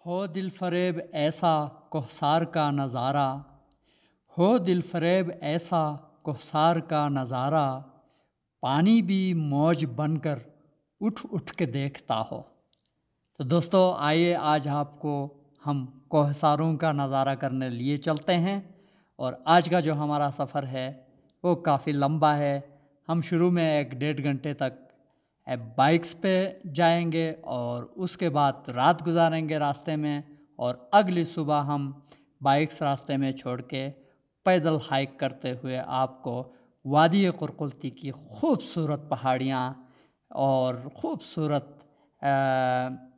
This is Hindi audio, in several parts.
हो दिल फरेब ऐसा कोहसार का नज़ारा, हो दिल फरेब ऐसा कोहसार का नज़ारा, पानी भी मौज बनकर उठ उठ के देखता हो। तो दोस्तों आइए आज आपको हम कोहसारों का नज़ारा करने लिए चलते हैं। और आज का जो हमारा सफ़र है वो काफ़ी लंबा है। हम शुरू में 1-1.5 घंटे तक बाइक्स पे जाएंगे और उसके बाद रात गुजारेंगे रास्ते में, और अगली सुबह हम बाइक्स रास्ते में छोड़ के पैदल हाइक करते हुए आपको वादी कुरकुल्ती की खूबसूरत पहाड़ियाँ और ख़ूबसूरत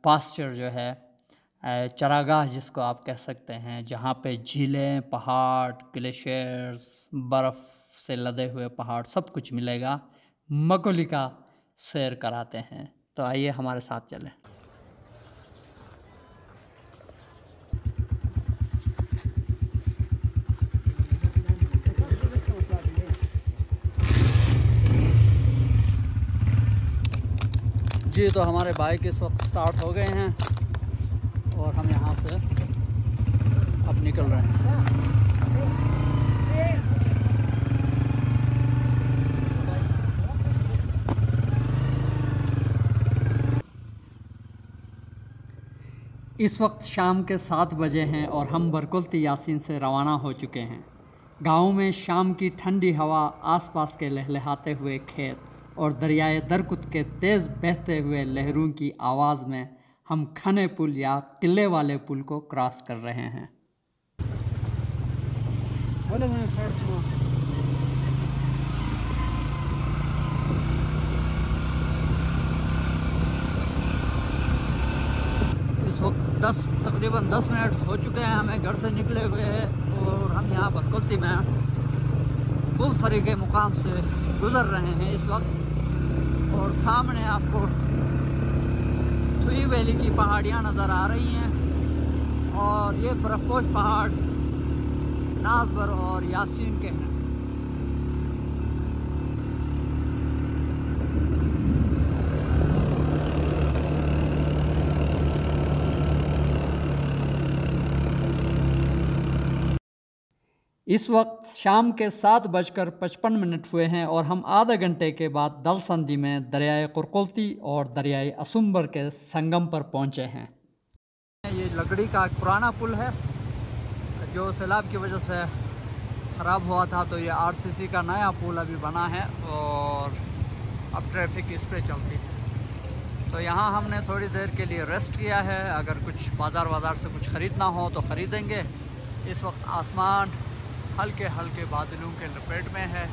पास्चर जो है, चरागाह जिसको आप कह सकते हैं, जहाँ पे झीलें, पहाड़, ग्लेशियर्स, बर्फ़ से लदे हुए पहाड़, सब कुछ मिलेगा। मकोली का सैर कराते हैं। तो आइए हमारे साथ चलें। जी तो हमारे बाइक इस वक्त स्टार्ट हो गए हैं और हम यहाँ से अब निकल रहे हैं। इस वक्त शाम के 7 बजे हैं और हम बरकुल्ती यासीन से रवाना हो चुके हैं। गाँव में शाम की ठंडी हवा, आसपास के लहलहाते हुए खेत और दरियाए दरकुत के तेज़ बहते हुए लहरों की आवाज़ में हम खने पुल या किले वाले पुल को क्रॉस कर रहे हैं। इस वक्त तकरीबन 10 मिनट हो चुके हैं हमें घर से निकले हुए हैं और हम यहाँ बरकुल्ती में पुलफरी के मुकाम से गुज़र रहे हैं इस वक्त। और सामने आपको थुई वैली की पहाड़ियाँ नज़र आ रही हैं और ये बर्फपोश पहाड़ नाजबर और यासीन के हैं। इस वक्त शाम के 7:55 हुए हैं और हम आधे घंटे के बाद दलसंदी में दरियाए कुरकुल्ती और दरियाए असुम्बर के संगम पर पहुंचे हैं। ये लकड़ी का एक पुराना पुल है जो सैलाब की वजह से ख़राब हुआ था, तो ये आरसीसी का नया पुल अभी बना है और अब ट्रैफिक इस पे चलती है। तो यहाँ हमने थोड़ी देर के लिए रेस्ट किया है। अगर कुछ बाज़ार से कुछ ख़रीदना हो तो ख़रीदेंगे। इस वक्त आसमान हल्के हल्के बादलों के लपेट में है।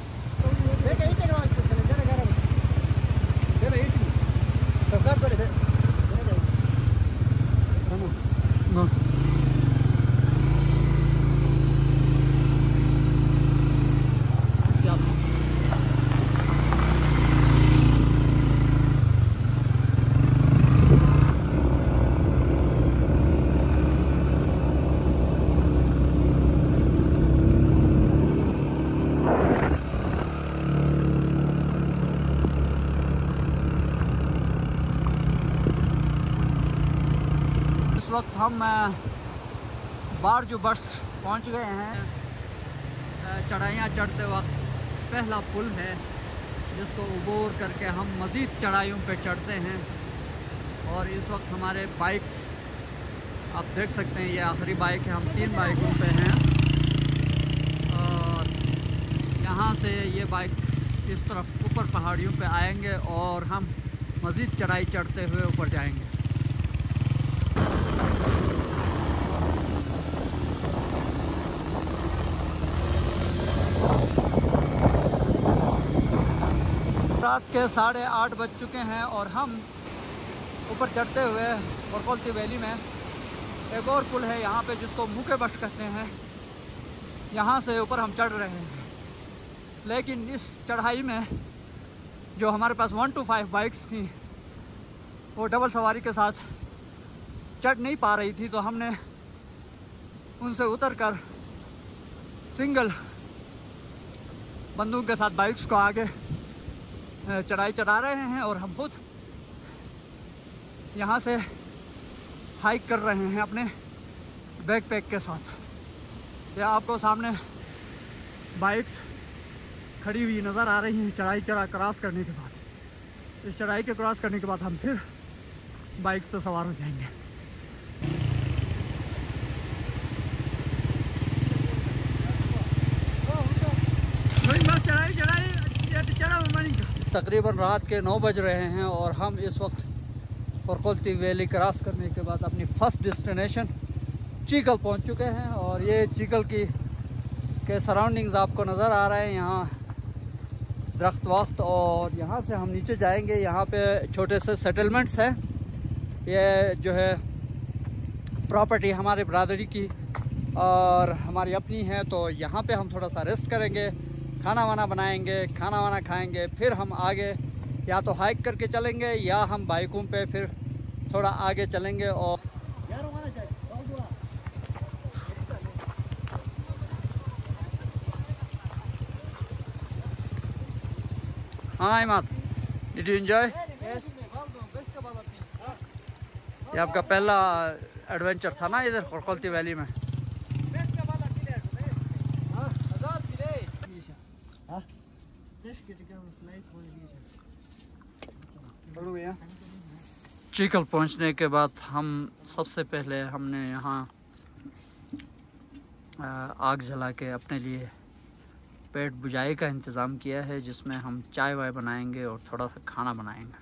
इस वक्त हम बारजू बस्ट पहुंच गए हैं। चढ़ाइयाँ चढ़ते वक्त पहला पुल है जिसको उबोर करके हम मज़ीद चढ़ाइयों पे चढ़ते हैं। और इस वक्त हमारे बाइक्स आप देख सकते हैं, ये आखिरी बाइक है, हम 3 बाइकों पे हैं। और यहाँ से ये बाइक इस तरफ ऊपर पहाड़ियों पे आएंगे और हम मज़ीद चढ़ाई चढ़ते हुए ऊपर जाएंगे। रात के 8:30 बज चुके हैं और हम ऊपर चढ़ते हुए कुरकुल्ती वैली में एक और पुल है यहाँ पे जिसको मुके बस्ट कहते हैं, यहाँ से ऊपर हम चढ़ रहे हैं। लेकिन इस चढ़ाई में जो हमारे पास 1 to 5 बाइक्स थी वो डबल सवारी के साथ चढ़ नहीं पा रही थी, तो हमने उनसे उतरकर सिंगल बंदूक के साथ बाइक्स को आगे चढ़ाई चढ़ा रहे हैं। और हम खुद यहाँ से हाइक कर रहे हैं अपने बैकपैक के साथ। या आपको सामने बाइक्स खड़ी हुई नज़र आ रही हैं। चढ़ाई क्रॉस करने के बाद, इस चढ़ाई के क्रॉस करने के बाद हम फिर बाइक्स पर सवार हो जाएंगे। तकरीबन रात के 9 बज रहे हैं और हम इस वक्त फुरकुल्ती वैली क्रॉस करने के बाद अपनी फ़र्स्ट डेस्टिनेशन चीकल पहुंच चुके हैं। और ये चीकल के सराउंडिंग्स आपको नज़र आ रहे हैं, यहाँ दरख्त वक्त। और यहाँ से हम नीचे जाएंगे। यहाँ पे छोटे से सेटलमेंट्स हैं। ये जो है प्रॉपर्टी हमारे बरादरी की और हमारी अपनी है। तो यहाँ पे हम थोड़ा सा रेस्ट करेंगे, खाना वाना बनाएंगे, खाना वाना खाएंगे, फिर हम आगे या तो हाइक करके चलेंगे या हम बाइकों पे फिर थोड़ा आगे चलेंगे। और हाँ इमाद, डिड यू एंजॉय? ये आपका पहला एडवेंचर था ना इधर फुरकुल्ती वैली में? चीकल पहुंचने के बाद हम सबसे पहले हमने यहाँ आग जला के अपने लिए पेट बुझाई का इंतज़ाम किया है, जिसमें हम चाय वाय बनाएंगे और थोड़ा सा खाना बनाएंगे।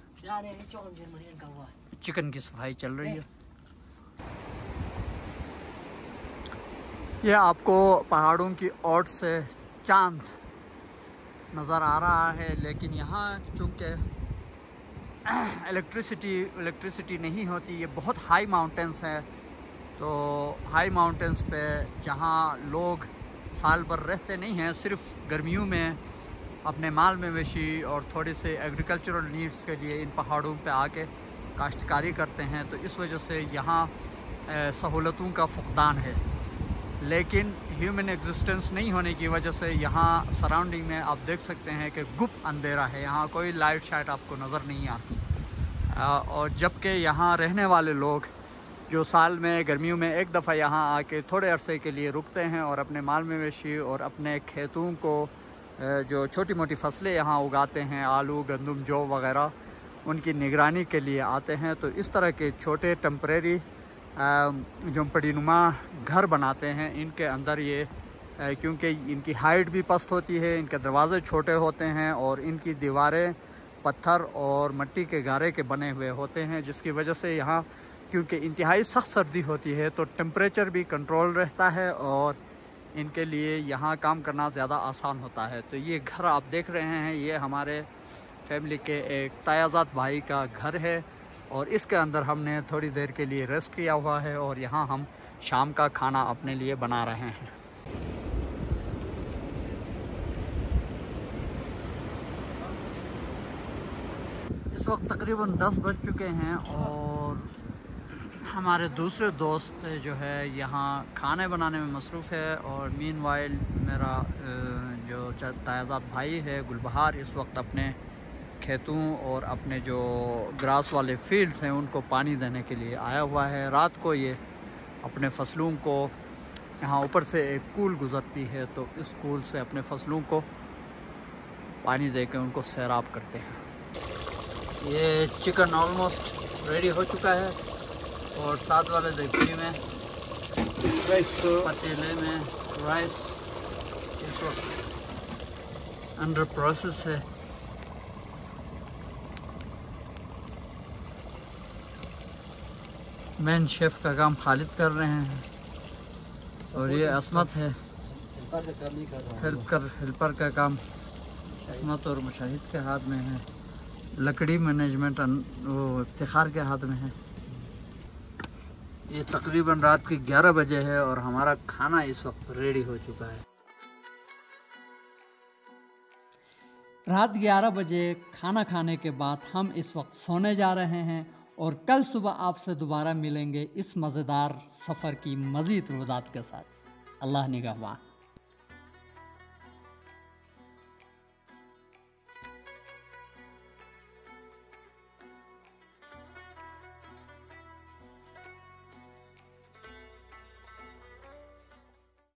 चिकन की सफाई चल रही है। यह आपको पहाड़ों की ओट से चांद नज़र आ रहा है, लेकिन यहाँ चूँकि इलेक्ट्रिसिटी नहीं होती, ये बहुत हाई माउंटेंस हैं। तो हाई माउंटेंस पे जहाँ लोग साल भर रहते नहीं हैं, सिर्फ गर्मियों में अपने माल मवेशी और थोड़ी से एग्रीकल्चरल नीड्स के लिए इन पहाड़ों पे आके काश्तकारी करते हैं, तो इस वजह से यहाँ सहूलतों का फुकदान है। लेकिन ह्यूमन एग्जिस्टेंस नहीं होने की वजह से यहाँ सराउंडिंग में आप देख सकते हैं कि गुप्त अंधेरा है। यहाँ कोई लाइट शाइट आपको नज़र नहीं आती। और जबकि यहाँ रहने वाले लोग जो साल में गर्मियों में एक दफ़ा यहाँ आके थोड़े अरसे के लिए रुकते हैं और अपने माल मवेशी और अपने खेतों को जो छोटी मोटी फसलें यहाँ उगाते हैं, आलू गंदम जौ वग़ैरह, उनकी निगरानी के लिए आते हैं। तो इस तरह के छोटे टेम्परेरी झोंपड़ीनुमा घर बनाते हैं। इनके अंदर ये क्योंकि इनकी हाइट भी पस्त होती है, इनके दरवाज़े छोटे होते हैं और इनकी दीवारें पत्थर और मिट्टी के गारे के बने हुए होते हैं, जिसकी वजह से यहाँ क्योंकि इंतहाई सख्त सर्दी होती है तो टेम्परेचर भी कंट्रोल रहता है और इनके लिए यहाँ काम करना ज़्यादा आसान होता है। तो ये घर आप देख रहे हैं, ये हमारे फैमिली के एक तायाज़ाद भाई का घर है और इसके अंदर हमने थोड़ी देर के लिए रेस्ट किया हुआ है और यहाँ हम शाम का खाना अपने लिए बना रहे हैं। इस वक्त तकरीबन 10 बज चुके हैं और हमारे दूसरे दोस्त जो है यहाँ खाने बनाने में मसरूफ़ है और मीनवाइल मेरा जो तायाज़ाद भाई है गुलबहार इस वक्त अपने खेतों और अपने जो ग्रास वाले फील्ड्स हैं उनको पानी देने के लिए आया हुआ है। रात को ये अपने फसलों को यहाँ ऊपर से एक कूल गुज़रती है, तो इस कूल से अपने फसलों को पानी दे के उनको सैराब करते हैं। ये चिकन ऑलमोस्ट रेडी हो चुका है और साथ वाले देगची में पतीले में राइस इस वक्त अंडर प्रोसेस है। मेन शेफ़ का काम खालिद कर रहे हैं और ये असमत है हेल्पर का काम असमत और मुशाहिद के हाथ में है। लकड़ी मैनेजमेंट वो इफ्तिखार के हाथ में है। ये तकरीबन रात के 11 बजे है और हमारा खाना इस वक्त रेडी हो चुका है। रात 11 बजे खाना खाने के बाद हम इस वक्त सोने जा रहे हैं और कल सुबह आपसे दोबारा मिलेंगे इस मज़ेदार सफ़र की मज़ीद रुदात के साथ। अल्लाह निगहबान।